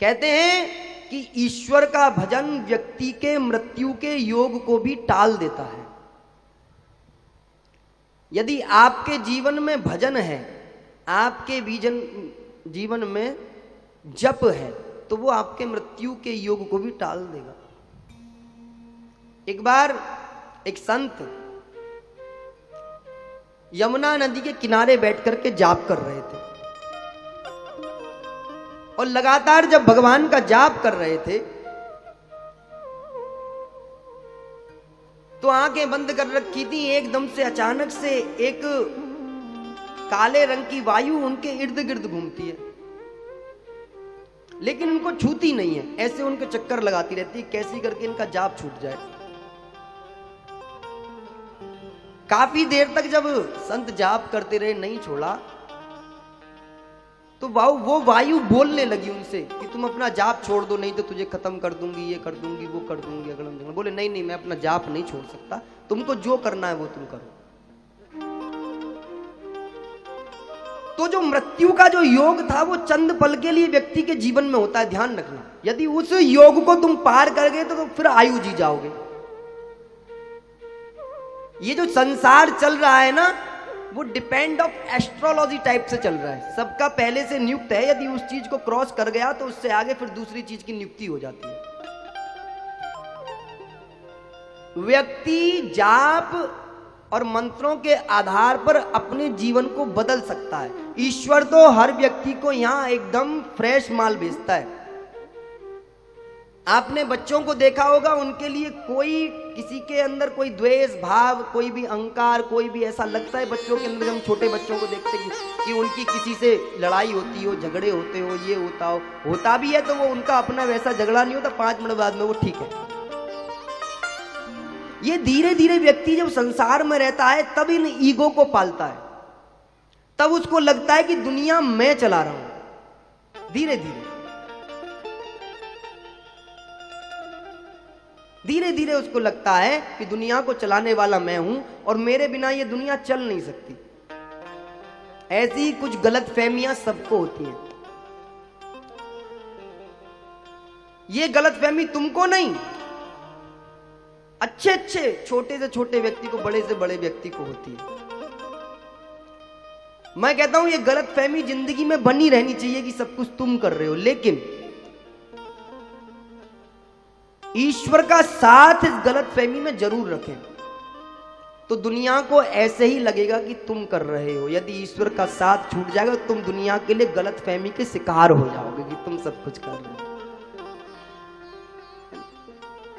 कहते हैं कि ईश्वर का भजन व्यक्ति के मृत्यु के योग को भी टाल देता है। यदि आपके जीवन में भजन है, आपके जीवन में जप है, तो वो आपके मृत्यु के योग को भी टाल देगा। एक बार एक संत यमुना नदी के किनारे बैठ करके जाप कर रहे थे, और लगातार जब भगवान का जाप कर रहे थे तो आंखें बंद कर रखी थी। एकदम से अचानक से एक काले रंग की वायु उनके इर्द गिर्द घूमती है, लेकिन उनको छूती नहीं है, ऐसे उनके चक्कर लगाती रहती है, कैसी करके इनका जाप छूट जाए। काफी देर तक जब संत जाप करते रहे, नहीं छोड़ा, तो वो वायु बोलने लगी उनसे कि तुम अपना जाप छोड़ दो, नहीं तो तुझे खत्म कर दूंगी, ये कर दूंगी, वो कर दूंगी, अगला दूंगी। बोले नहीं नहीं, मैं अपना जाप नहीं छोड़ सकता, तुमको जो करना है वो तुम करो। तो जो मृत्यु का जो योग था वो चंद पल के लिए व्यक्ति के जीवन में होता है, ध्यान रखना। यदि उस योग को तुम पार कर गए तो फिर आयु जी जाओगे। ये जो संसार चल रहा है ना, वो डिपेंड ऑफ एस्ट्रोलॉजी टाइप से चल रहा है। सबका पहले से नियुक्त है, यदि उस चीज को क्रॉस कर गया तो उससे आगे फिर दूसरी चीज की नियुक्ति हो जाती है। व्यक्ति जाप और मंत्रों के आधार पर अपने जीवन को बदल सकता है। ईश्वर तो हर व्यक्ति को यहां एकदम फ्रेश माल भेजता है। आपने बच्चों को देखा होगा, उनके लिए कोई किसी के अंदर कोई द्वेष भाव, कोई भी अहंकार, कोई भी ऐसा लगता है बच्चों के अंदर, हम छोटे बच्चों को देखते हैं कि उनकी किसी से लड़ाई होती हो, झगड़े होते हो, ये होता भी है, तो वो उनका अपना वैसा झगड़ा नहीं होता, 5 मिनट बाद में वो ठीक है। ये धीरे धीरे व्यक्ति जब संसार में रहता है तब इन ईगो को पालता है, तब उसको लगता है कि दुनिया मैं चला रहा हूं। धीरे धीरे उसको लगता है कि दुनिया को चलाने वाला मैं हूं और मेरे बिना ये दुनिया चल नहीं सकती। ऐसी कुछ गलत फहमियां सबको होती हैं। ये गलत फहमी तुमको नहीं, अच्छे छोटे से छोटे व्यक्ति को, बड़े से बड़े व्यक्ति को होती है। मैं कहता हूं ये गलत फहमी जिंदगी में बनी रहनी चाहिए कि सब कुछ तुम कर रहे हो, लेकिन ईश्वर का साथ इस गलत फहमी में जरूर रखें, तो दुनिया को ऐसे ही लगेगा कि तुम कर रहे हो। यदि ईश्वर का साथ छूट जाएगा तो तुम दुनिया के लिए गलत फहमी के शिकार हो जाओगे कि तुम सब कुछ कर रहे हो।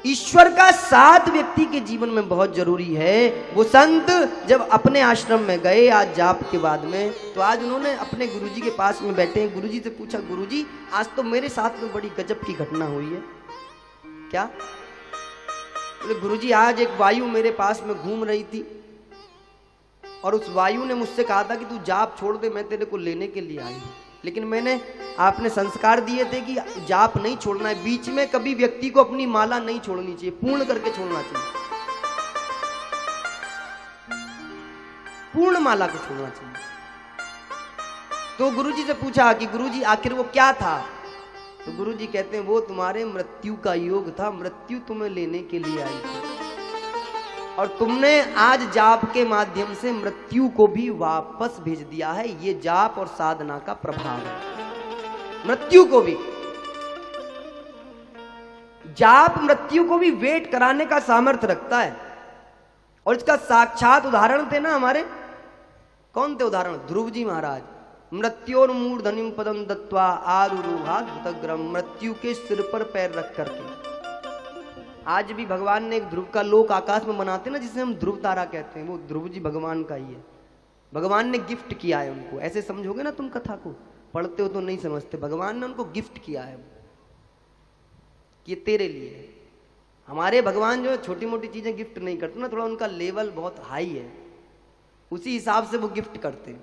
ईश्वर का साथ व्यक्ति के जीवन में बहुत जरूरी है। वो संत जब अपने आश्रम में गए आज जाप के बाद में, तो आज उन्होंने अपने गुरुजी के पास में बैठे, गुरुजी से पूछा, गुरुजी आज तो मेरे साथ में बड़ी गजब की घटना हुई है। क्या? बोले गुरुजी आज एक वायु मेरे पास में घूम रही थी और उस वायु ने मुझसे कहा था कि तू जाप छोड़ दे, मैं तेरे को लेने के लिए आई हूं, लेकिन मैंने आपने संस्कार दिए थे कि जाप नहीं छोड़ना है। बीच में कभी व्यक्ति को अपनी माला नहीं छोड़नी चाहिए, पूर्ण करके छोड़ना चाहिए, पूर्ण माला को छोड़ना चाहिए। तो गुरुजी से पूछा कि गुरुजी आखिर वो क्या था? तो गुरुजी कहते हैं वो तुम्हारे मृत्यु का योग था, मृत्यु तुम्हें लेने के लिए आई थी और तुमने आज जाप के माध्यम से मृत्यु को भी वापस भेज दिया है। ये जाप और साधना का प्रभाव है। मृत्यु को भी, जाप मृत्यु को भी वेट कराने का सामर्थ्य रखता है। और इसका साक्षात उदाहरण थे ना हमारे, कौन थे उदाहरण? ध्रुव जी महाराज। मृत्योर्मूर्धनिम पदम दत्वा आरुरोहाग्रम, मृत्यु के सिर पर पैर रख करके। आज भी भगवान ने एक ध्रुव का लोक आकाश में बनाते ना, जिसे हम ध्रुव तारा कहते हैं, वो ध्रुव जी भगवान का ही है। भगवान ने गिफ्ट किया है उनको। ऐसे समझोगे ना, तुम कथा को पढ़ते हो तो नहीं समझते, भगवान ने उनको गिफ्ट किया है कि ये तेरे लिए है। हमारे भगवान जो है छोटी मोटी चीजें गिफ्ट नहीं करते ना, थोड़ा उनका लेवल बहुत हाई है, उसी हिसाब से वो गिफ्ट करते हैं।